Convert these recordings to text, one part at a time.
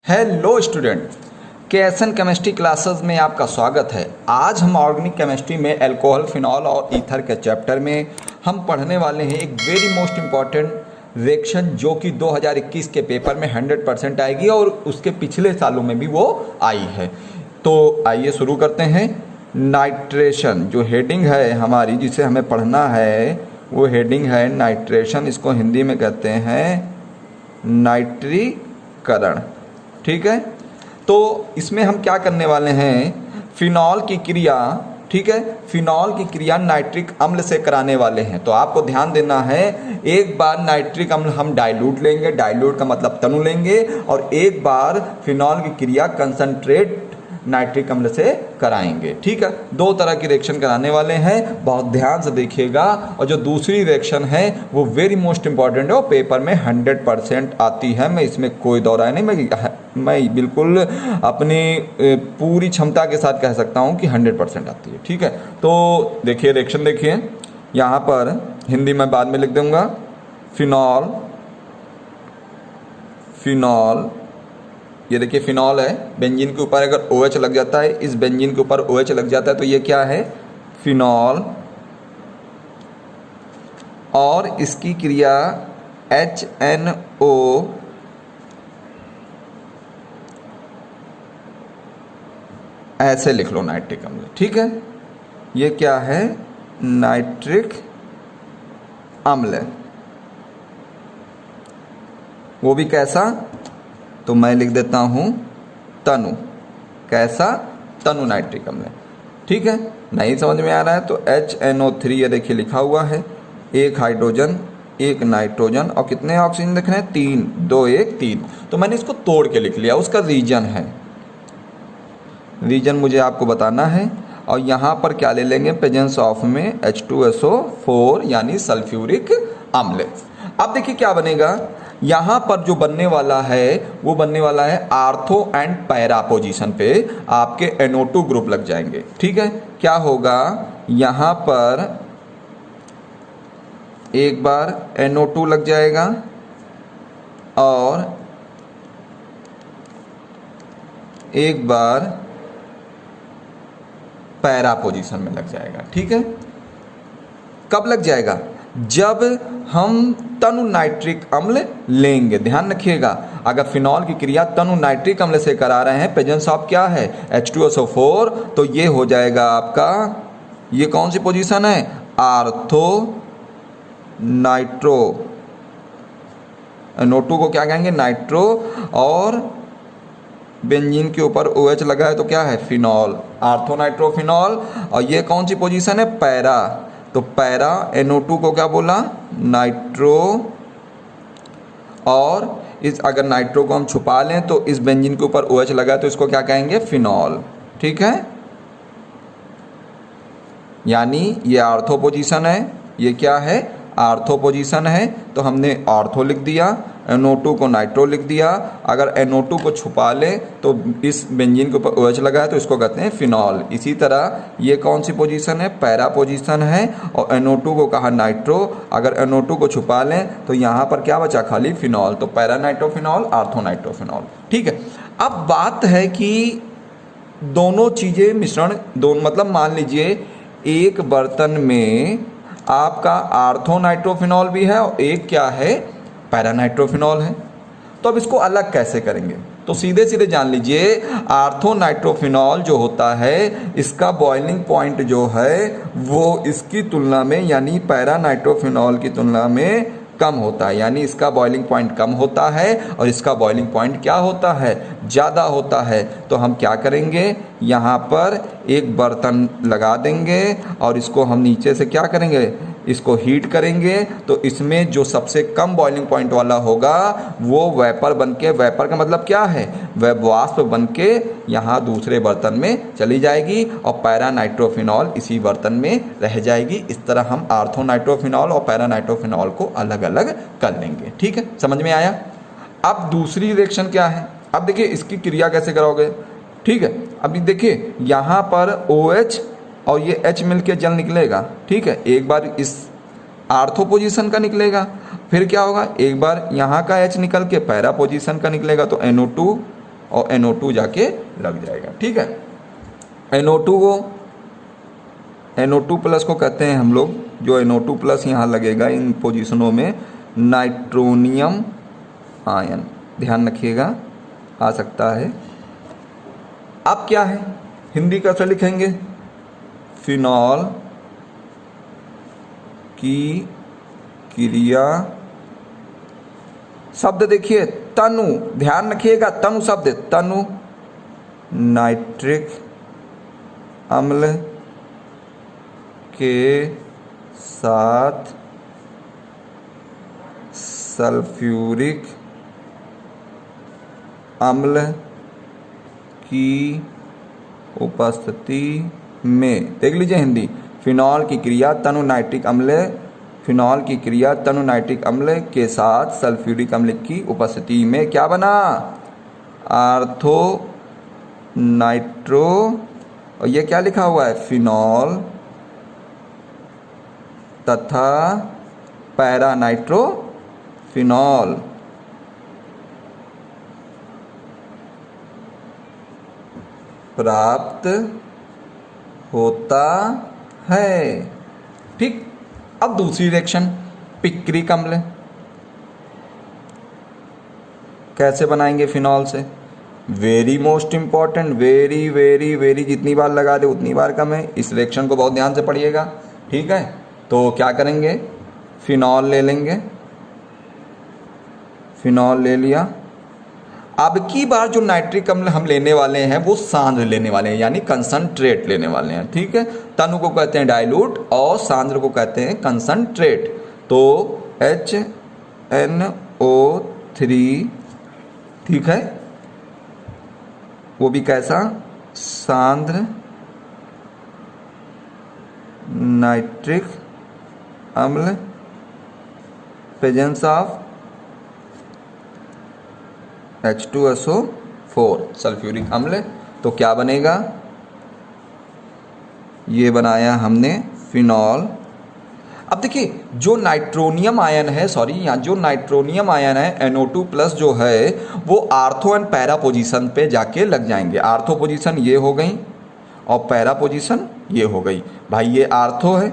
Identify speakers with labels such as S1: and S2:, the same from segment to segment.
S1: Hello student, केएसएन chemistry classes में आपका स्वागत है। आज हम ऑर्गेनिक केमिस्ट्री में अल्कोहल, फिनॉल और ईथर के चैप्टर में हम पढ़ने वाले हैं एक वेरी मोस्ट इम्पॉर्टेंट रिएक्शन जो कि 2021 के पेपर में 100% आएगी और उसके पिछले सालों में भी वो आई है। तो आइए शुरू करते हैं। नाइट्रेशन जो हेडिंग है हमारी जिसे हमें पढ़ना है वो हेडिंग है नाइट्रेशन। इसको हिंदी में कहते हैं नाइट्रीकरण। ठीक है, तो इसमें हम क्या करने वाले हैं, फिनॉल की क्रिया, ठीक है, फिनॉल की क्रिया नाइट्रिक अम्ल से कराने वाले हैं। तो आपको ध्यान देना है, एक बार नाइट्रिक अम्ल हम डाइल्यूट लेंगे, डाइल्यूट का मतलब तनु लेंगे, और एक बार फिनॉल की क्रिया कंसंट्रेट नाइट्रिक अम्ल से कराएंगे। ठीक है, दो तरह की रिएक्शन कराने वाले हैं, बहुत ध्यान से देखिएगा। और जो दूसरी रिएक्शन है वो वेरी मोस्ट इंपॉर्टेंट है और पेपर में 100% आती है। मैं इसमें कोई दो राय नहीं, मैं बिल्कुल अपनी पूरी क्षमता के साथ कह सकता हूँ कि 100% आती है। ठीक है, तो देखिए रिएक्शन देखिए, यहाँ पर हिंदी में बाद में लिख दूंगा। फिनॉल, फिनॉल, ये देखिए फिनॉल है, बेंजीन के ऊपर अगर OH लग जाता है, इस बेंजीन के ऊपर OH लग जाता है तो ये क्या है, फिनॉल। और इसकी क्रिया HNO ऐसे लिख लो, नाइट्रिक अम्ल। ठीक है, ये क्या है, नाइट्रिक अम्ल। वो भी कैसा, तो मैं लिख देता हूँ तनु। कैसा, तनु नाइट्रिक अम्ल। ठीक है, नहीं समझ में आ रहा है तो HNO3 ये देखिए लिखा हुआ है, एक हाइड्रोजन एक नाइट्रोजन और कितने ऑक्सीजन दिख रहे हैं, 3, 2 1 3। तो मैंने इसको तोड़ के लिख लिया, उसका रीजन है, रीजन मुझे आपको बताना है। और यहाँ पर क्या ले लेंगे, प्रेजेंस ऑफ में H2SO4 यानी सल्फ्यूरिक अम्ल। अब देखिए क्या बनेगा, यहाँ पर जो बनने वाला है वो बनने वाला है आर्थो एंड पैरा पोजीशन पे आपके NO2 ग्रुप लग जाएंगे। ठीक है, क्या होगा, यहाँ पर एक बार NO2 लग जाएगा और एक बार पैरा पोजीशन में लग जाएगा। ठीक है, कब लग जाएगा, जब हम तनु नाइट्रिक अम्ल लेंगे। ध्यान रखिएगा, अगर फिनॉल की क्रिया तनु नाइट्रिक अम्ल से करा रहे हैं, प्रेजेंस ऑफ क्या है, H2SO4, तो ये हो जाएगा आपका, ये कौन सी पोजीशन है, आर्थो नाइट्रो। NO2 को क्या कहेंगे, नाइट्रो, और बेंजीन के ऊपर OH लगा है तो क्या है, फिनॉल, आर्थो नाइट्रो फिनॉल। और ये कौन सी पोजीशन है, पैरा, तो पैरा NO2 को क्या बोला, नाइट्रो। और इस अगर नाइट्रो को हम छुपा लें तो इस बेंजीन के ऊपर OH लगा है तो इसको क्या कहेंगे, फिनॉल। ठीक है, यानी ये आर्थो पोजीशन है, ये क्या है, आर्थो पोजीशन है, तो हमने आर्थो लिख दिया, NO2 को नाइट्रो लिख दिया। अगर NO2 को छुपा ले तो इस बेंजीन के ऊपर OH लगा है तो इसको कहते हैं फिनॉल। इसी तरह ये कौन सी पोजीशन है, पैरा पोजीशन है, और NO2 को कहा नाइट्रो, अगर NO2 को छुपा लें तो यहाँ पर क्या बचा, खाली फिनॉल, तो पैरा नाइट्रोफिनॉल, आर्थो नाइट्रोफिनॉल। ठीक है, अब बात है कि दोनों चीज़ें मिश्रण, दोनों मतलब मान लीजिए एक बर्तन में आपका आर्थो नाइट्रोफिनॉल भी है और एक क्या है, पैरा नाइट्रोफिनॉल है। तो अब इसको अलग कैसे करेंगे, तो सीधे सीधे जान लीजिए, आर्थो नाइट्रोफिनॉल जो होता है इसका बॉइलिंग पॉइंट जो है वो इसकी तुलना में यानी पैरा नाइट्रोफिनॉल की तुलना में कम होता है, यानी इसका बॉइलिंग पॉइंट कम होता है और इसका बॉइलिंग पॉइंट क्या होता है, ज़्यादा होता है। तो हम क्या करेंगे, यहाँ पर एक बर्तन लगा देंगे और इसको हम नीचे से क्या करेंगे, इसको हीट करेंगे, तो इसमें जो सबसे कम बॉइलिंग पॉइंट वाला होगा वो वेपर बनके, वेपर का मतलब क्या है, वह वाष्प बनके यहाँ दूसरे बर्तन में चली जाएगी और पैरा नाइट्रोफिनॉल इसी बर्तन में रह जाएगी। इस तरह हम आर्थो नाइट्रोफिनॉल और पैरा नाइट्रोफिनॉल को अलग अलग कर लेंगे। ठीक है, समझ में आया। अब दूसरी रिएक्शन क्या है, अब देखिए इसकी क्रिया कैसे कराओगे। ठीक है, अभी देखिए यहाँ पर OH और ये H मिल के जल निकलेगा। ठीक है, एक बार इस आर्थो पोजीशन का निकलेगा, फिर क्या होगा, एक बार यहाँ का H निकल के पैरा पोजीशन का निकलेगा तो NO2 और NO2 जाके लग जाएगा। ठीक है, NO2 प्लस को कहते हैं हम लोग, जो NO2 प्लस यहाँ लगेगा इन पोजीशनों में, नाइट्रोनियम आयन। ध्यान रखिएगा, आ सकता है। अब क्या है, हिंदी कैसे लिखेंगे? फिनॉल की क्रिया, शब्द देखिए तनु, ध्यान रखिएगा, तनु शब्द, तनु नाइट्रिक अम्ल के साथ सल्फ्यूरिक अम्ल की उपस्थिति में, देख लीजिए हिंदी, फिनॉल की क्रिया तनु नाइट्रिक अम्ल, फिनॉल की क्रिया तनु नाइट्रिक अम्ल के साथ सल्फ्यूरिक अम्ल की उपस्थिति में क्या बना? आर्थो नाइट्रो, और ये क्या लिखा हुआ है? फिनॉल तथा पैरा नाइट्रो फिनॉल। प्राप्त होता है। ठीक, अब दूसरी रिएक्शन, पिक्रिक अम्ल कैसे बनाएंगे फिनॉल से? Very most important, very very very, जितनी बार लगा दे उतनी बार कम है। इस रिएक्शन को बहुत ध्यान से पढ़िएगा। ठीक है, तो क्या करेंगे? फिनॉल ले लेंगे, फिनॉल ले लिया। अब की बार जो नाइट्रिक अम्ल हम लेने वाले हैं वो सांद्र लेने वाले हैं, यानी कंसंट्रेट लेने वाले हैं। ठीक है, तनु को कहते हैं डाइल्यूट और सांद्र को कहते हैं कंसंट्रेट। तो HNO3, ठीक है, वो भी कैसा? सांद्र नाइट्रिक अम्ल, प्रेजेंस ऑफ H2SO4 सल्फ्यूरिक अम्ल। तो क्या बनेगा? ये बनाया हमने फिनॉल। अब देखिए, जो नाइट्रोनियम आयन है, सॉरी यहाँ जो नाइट्रोनियम आयन है NO2 प्लस जो है, वो आर्थो एंड पैरा पोजीशन पे जाके लग जाएंगे। आर्थो पोजीशन ये हो गई और पैरा पोजीशन ये हो गई। भाई ये आर्थो है,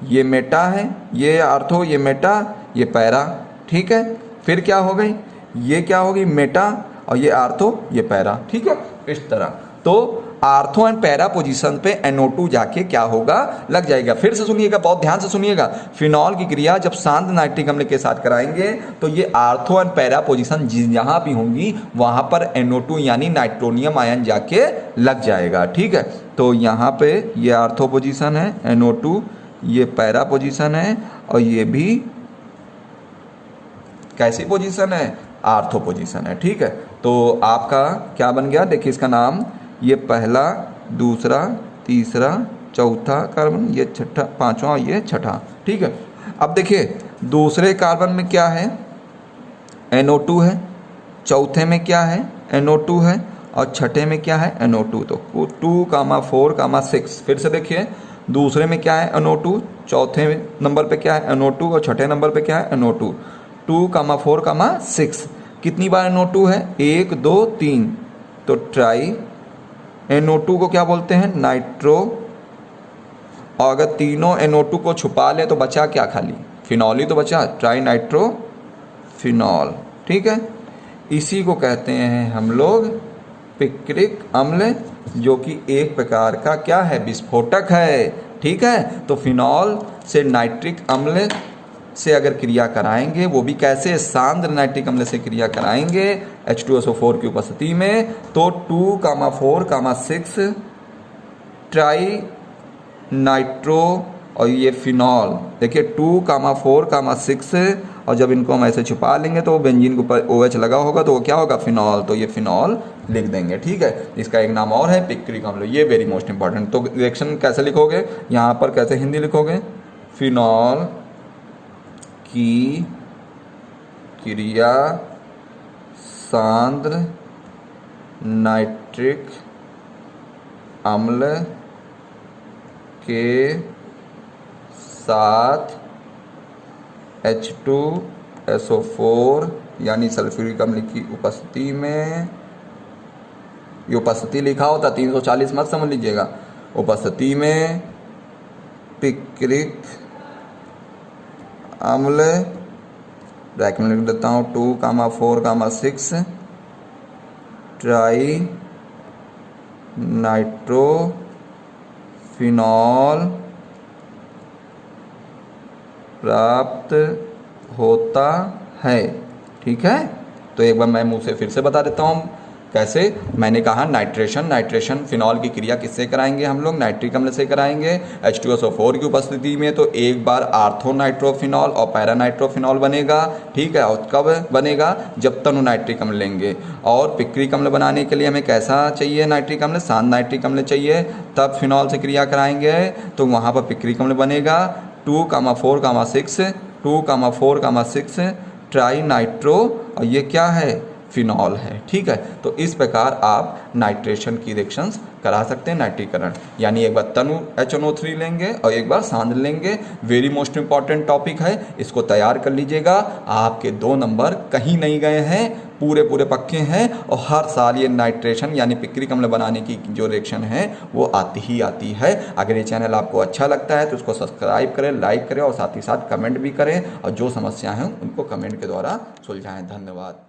S1: ये मेटा है, ये आर्थो, ये मेटा, ये पैरा। ठीक है, फिर क्या हो गई? ये क्या होगी? मेटा, और ये आर्थो, ये पैरा। ठीक है, इस तरह। तो आर्थो एंड पैरा पोजीशन पे NO2 जाके क्या होगा? लग जाएगा। फिर से सुनिएगा, बहुत ध्यान से सुनिएगा। फिनॉल की क्रिया जब सांद्र नाइट्रिक अम्ल के साथ कराएंगे तो ये आर्थो एंड पैरा पोजीशन जहाँ भी होंगी वहाँ पर NO2 यानी नाइट्रोनियम आयन जाके लग जाएगा। ठीक है, तो यहाँ पे ये आर्थो पोजीशन है NO2, ये पैरा पोजीशन है, और ये भी कैसी पोजीशन है? आर्थो पोजीशन है। ठीक है, तो आपका क्या बन गया? देखिए इसका नाम, ये पहला, दूसरा, तीसरा, चौथा कार्बन, ये छठा, पांचवा, ये छठा। ठीक है, अब देखिए दूसरे कार्बन में क्या है? NO2 है, चौथे में क्या है? NO2 है, और छठे में क्या है? NO2। तो 2, 4, 6। फिर से देखिए, दूसरे में क्या है? NO2, चौथे नंबर पे क्या है? NO2, और छठे नंबर पे क्या है? NO2। 2, 4, 6। कितनी बार NO2 है? 1, 2, 3। तो ट्राई NO2 को क्या बोलते हैं? नाइट्रो। और अगर तीनों NO2 को छुपा ले तो बचा क्या? खाली फिनॉल ही तो बचा, ट्राई नाइट्रो फिनॉल। ठीक है, इसी को कहते हैं हम लोग पिक्रिक अम्ल, जो कि एक प्रकार का क्या है? विस्फोटक है। ठीक है, तो फिनॉल से नाइट्रिक अम्ल से अगर क्रिया कराएंगे, वो भी कैसे? सांद्र नाइट्रिक अम्ल से क्रिया कराएंगे H2SO4 की उपस्थिति में, तो 2, 4, 6 ट्राई नाइट्रो, और ये फिनॉल। देखिए 2, 4, 6, और जब इनको हम ऐसे छुपा लेंगे तो बेंजीन के ऊपर OH लगा होगा तो वो क्या होगा? फिनॉल। तो ये फिनॉल लिख देंगे। ठीक है, इसका एक नाम और है पिक्रिक अम्ल। ये वेरी मोस्ट इंपॉर्टेंट। तो रिएक्शन कैसे लिखोगे? यहाँ पर कैसे हिंदी लिखोगे? फिनॉल की क्रिया सांद्र नाइट्रिक अम्ल के साथ H2SO4 यानी सल्फ्यूरिक अम्ल की उपस्थिति में ये उपस्थिति लिखा होता, 340 मत समझ लीजिएगा। उपस्थिति में पिक्रिक अम्ल, ब्रैकेट में लिख देता हूँ 2,4,6 ट्राई नाइट्रोफिनॉल प्राप्त होता है। ठीक है, तो एक बार मैं मुंह से फिर से बता देता हूँ कैसे। मैंने कहा नाइट्रेशन फिनॉल की क्रिया किससे कराएंगे हम लोग, नाइट्रिक अम्ल से कराएंगे H2SO4 की उपस्थिति में। तो एक बार आर्थो नाइट्रोफिनॉल और पैरा नाइट्रोफिनॉल बनेगा। ठीक है, और कब बनेगा, जब तनु नाइट्रिक अम्ल लेंगे। और पिक्रिक अम्ल बनाने के लिए हमें कैसा चाहिए नाइट्रिक अम्ल, शांत नाइट्रिक अम्ल चाहिए, तब फिनॉल से क्रिया कराएंगे तो वहाँ पर पिक्रिक अम्ल बनेगा 2,4,6 ट्राई नाइट्रो, और ये क्या है, फिनॉल है। ठीक है, तो इस प्रकार आप नाइट्रेशन की रिएक्शंस करा सकते हैं, नाइट्रीकरण। यानी एक बार तनु HNO3 लेंगे और एक बार सांद्र लेंगे। वेरी मोस्ट इंपॉर्टेंट टॉपिक है, इसको तैयार कर लीजिएगा। आपके 2 नंबर कहीं नहीं गए हैं, पूरे पक्के हैं। और हर साल ये नाइट्रेशन यानी पिक्रिक अम्ल बनाने की जो रिएक्शन है वो आती ही आती है। अगर ये चैनल आपको अच्छा लगता है तो उसको सब्सक्राइब करें, लाइक करें और साथ ही साथ कमेंट भी करें, और जो समस्या हैं उनको कमेंट के द्वारा सुलझाएं। धन्यवाद।